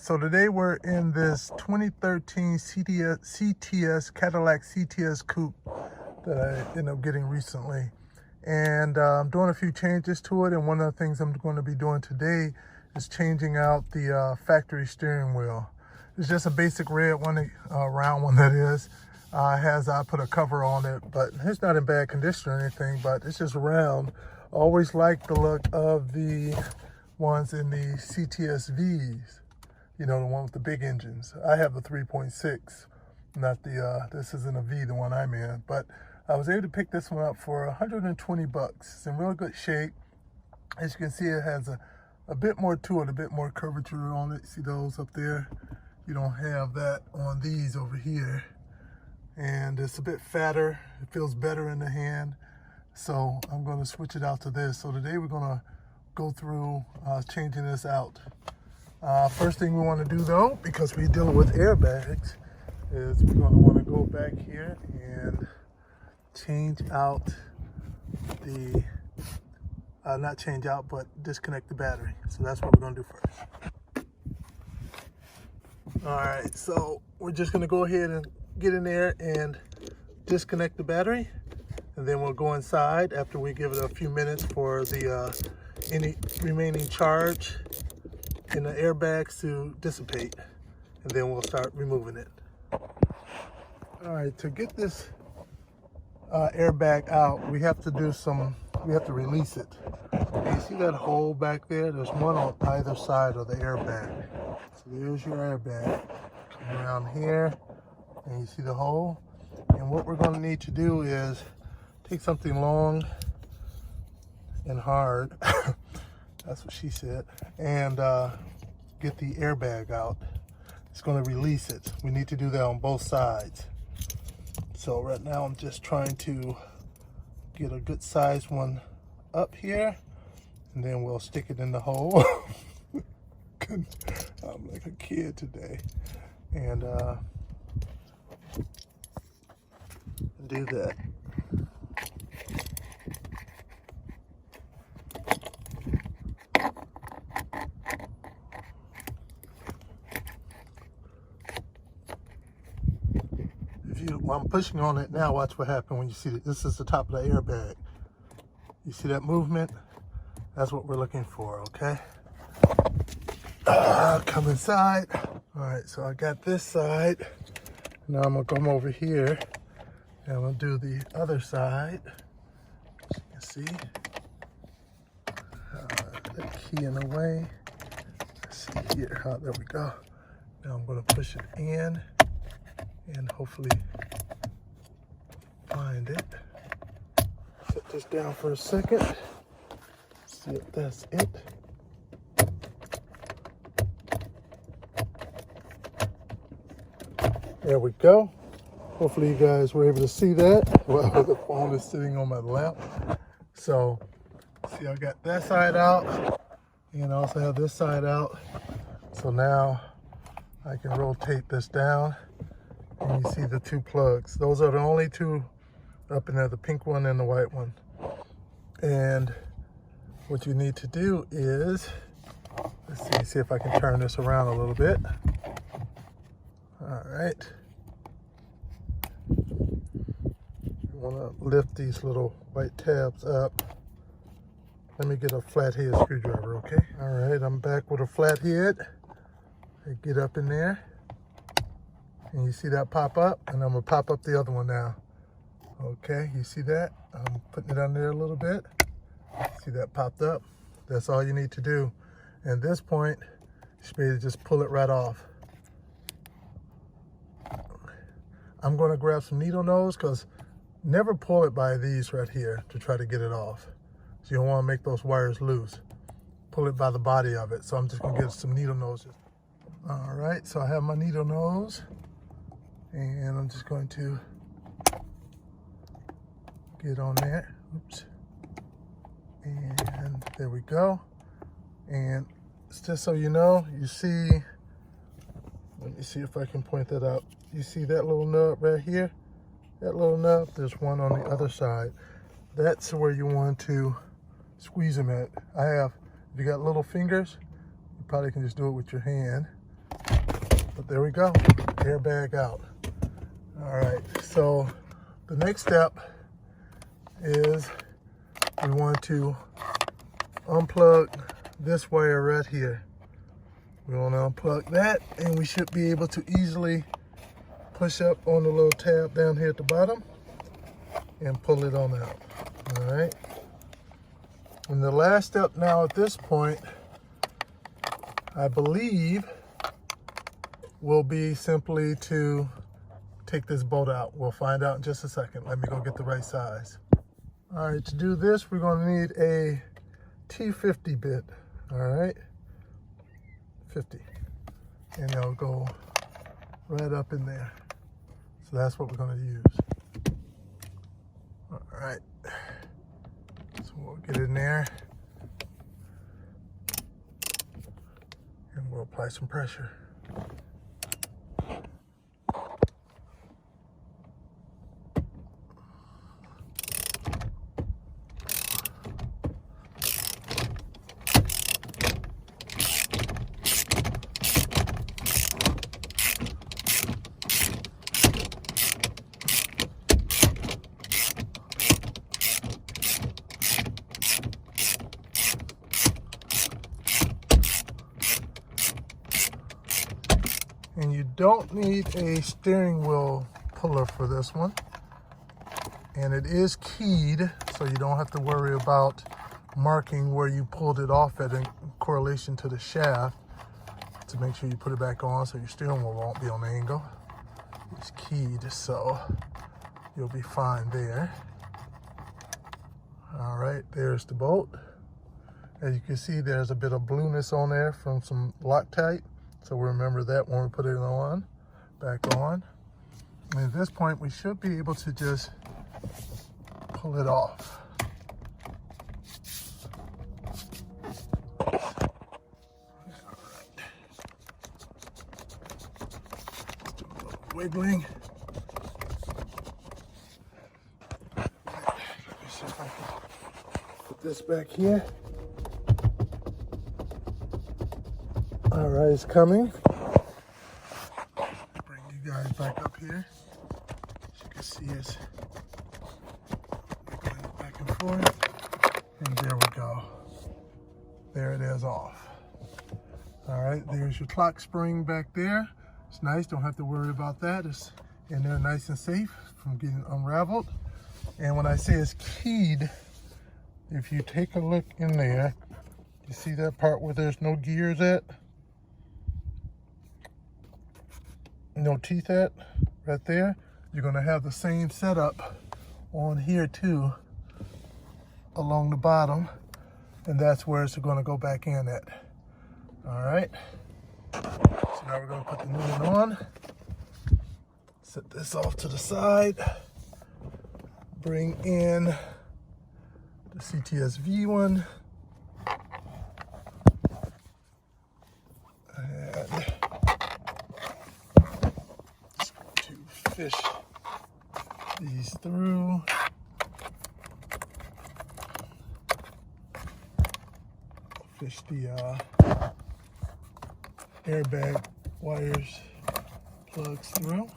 So today we're in this 2013 Cadillac CTS coupe that I ended up getting recently. And I'm doing a few changes to it, and one of the things I'm going to be doing today is changing out the factory steering wheel. It's just a basic red one, round one that is. I put a cover on it, but it's not in bad condition or anything, but it's just round. I always liked the look of the ones in the CTS-Vs. You know, the one with the big engines. I have the 3.6, not the, this isn't a V, the one I'm in. But I was able to pick this one up for 120 bucks. It's in real good shape. As you can see, it has a bit more to it, a bit more curvature on it. See those up there? You don't have that on these over here. And it's a bit fatter. It feels better in the hand. So I'm going to switch it out to this. So today we're going to go through changing this out. First thing we want to do though, because we're dealing with airbags, is we're going to want to go back here and change out the, not change out, but disconnect the battery. So that's what we're going to do first. All right, so we're just going to go ahead and get in there and disconnect the battery. And then we'll go inside after we give it a few minutes for the any remaining charge in the airbags to dissipate, and then we'll start removing it. All right, to get this airbag out, we have to release it. You see that hole back there? There's one on either side of the airbag. So there's your airbag. Come around here, and you see the hole. And what we're going to need to do is take something long and hard, that's what she said, and get the airbag out. It's going to release it. We need to do that on both sides. So right now I'm just trying to get a good sized one up here, and then we'll stick it in the hole. I'm like a kid today. And do that. While I'm pushing on it now, watch what happens when you see it. This is the top of the airbag. You see that movement? That's what we're looking for, okay? Come inside. All right, so I got this side. Now I'm gonna come over here and I'm gonna do the other side. As you can see, the key in the way. Let's see here, there we go. Now I'm gonna push it in and hopefully find it. Set this down for a second. See if that's it. There we go. Hopefully you guys were able to see that while the phone is sitting on my lap. So, see, I got that side out and I also have this side out. So now I can rotate this down and you see the two plugs. Those are the only two up in there, the pink one and the white one. And what you need to do is, let's see if I can turn this around a little bit. All right. You want to lift these little white tabs up. Let me get a flathead screwdriver, okay? All right, I'm back with a flathead. Get up in there. And you see that pop up? And I'm gonna pop up the other one now. Okay, you see that? I'm putting it under there a little bit. See that popped up? That's all you need to do. And at this point, you should be able to just pull it right off. I'm gonna grab some needle nose, because never pull it by these right here to try to get it off. So you don't wanna make those wires loose. Pull it by the body of it. So I'm just gonna get some needle noses. All right, so I have my needle nose. And I'm just going to get on there. Oops. And there we go. And just so you know, you see, let me see if I can point that out. You see that little nub right here? That little nub, there's one on the other side. That's where you want to squeeze them at. If you got little fingers, you probably can just do it with your hand. But there we go, airbag out. All right, so the next step is we want to unplug this wire right here. We want to unplug that, and we should be able to easily push up on the little tab down here at the bottom and pull it on out. All right. And the last step now at this point, I believe, will be simply to take this bolt out. We'll find out in just a second. Let me go get the right size. All right, to do this, we're going to need a T50 bit. All right, 50, and it'll go right up in there. So that's what we're going to use. All right, so we'll get in there and we'll apply some pressure. And you don't need a steering wheel puller for this one. And it is keyed, so you don't have to worry about marking where you pulled it off at in correlation to the shaft to make sure you put it back on so your steering wheel won't be on the angle. It's keyed, so you'll be fine there. All right, there's the bolt. As you can see, there's a bit of blueness on there from some Loctite. So we'll remember that when we put it on, back on. And at this point, we should be able to just pull it off. Let's do a little wiggling. Let me see if I can put this back here. All right, it's coming. Bring you guys back up here. As you can see, it's going back and forth. And there we go. There it is off. All right, there's your clock spring back there. It's nice, don't have to worry about that. It's in there nice and safe from getting unraveled. And when I say it's keyed, if you take a look in there, you see that part where there's no gears at? No teeth at, right there. You're gonna have the same setup on here too, along the bottom, and that's where it's gonna go back in at. All right, so now we're gonna put the new one on. Set this off to the side. Bring in the CTS-V one. Fish these through. Fish the airbag wires plugs through.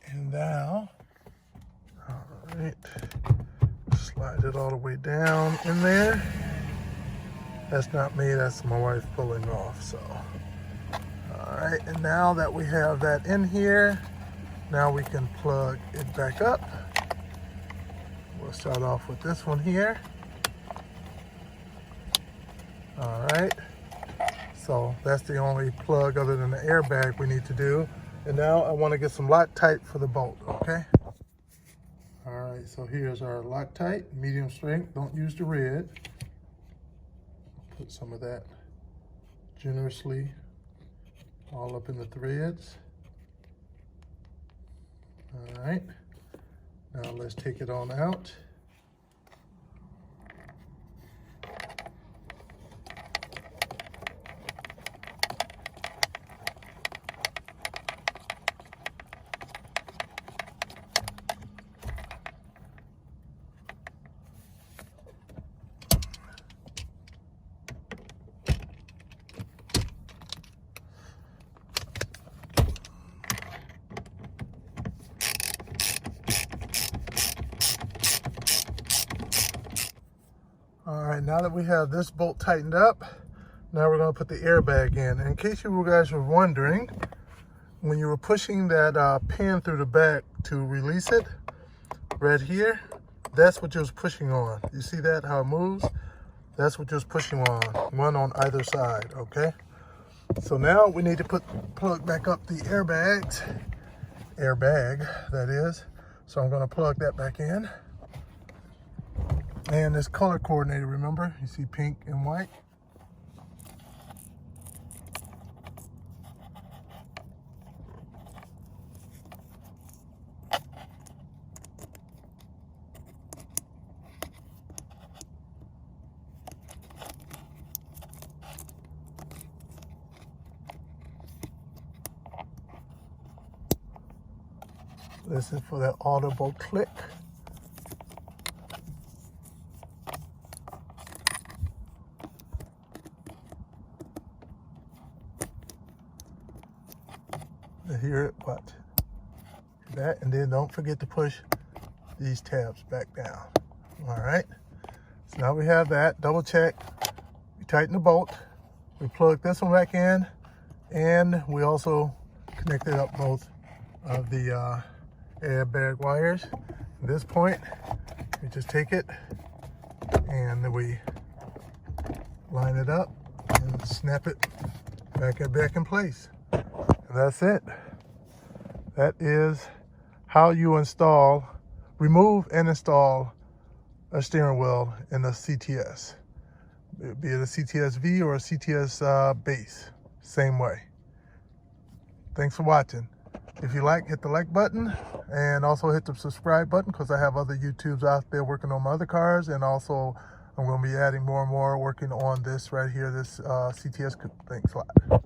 And now, all right, slide it all the way down in there. That's not me, that's my wife pulling off, so. All right, and now that we have that in here, now we can plug it back up. We'll start off with this one here. All right, so that's the only plug other than the airbag we need to do. And now I want to get some Loctite for the bolt, okay? All right, so here's our Loctite, medium strength. Don't use the red. Put some of that generously all up in the threads. All right, now let's take it on out. right, now that we have this bolt tightened up, now we're going to put the airbag in case you guys were wondering, when you were pushing that pin through the back to release it, right here, that's what you was pushing on. You see that, how it moves? That's what you was pushing on, one on either side, okay? So now we need to plug back up the airbag, that is. So I'm gonna plug that back in. And it's color coordinated, remember? You see pink and white. This is for that audible click. Hear it, watch that, and then don't forget to push these tabs back down. All right, so now we have that. Double check, we tighten the bolt, we plug this one back in, and we also connected up both of the airbag wires. At this point, we just take it and we line it up and snap it back in place. And that's it. That is how you remove and install a steering wheel in a CTS, be it a CTS-V or a CTS base, same way. Thanks for watching. If you like, hit the like button and also hit the subscribe button, because I have other YouTubes out there working on my other cars, and also I'm going to be adding more and more working on this right here, this CTS coupe. Thanks a lot.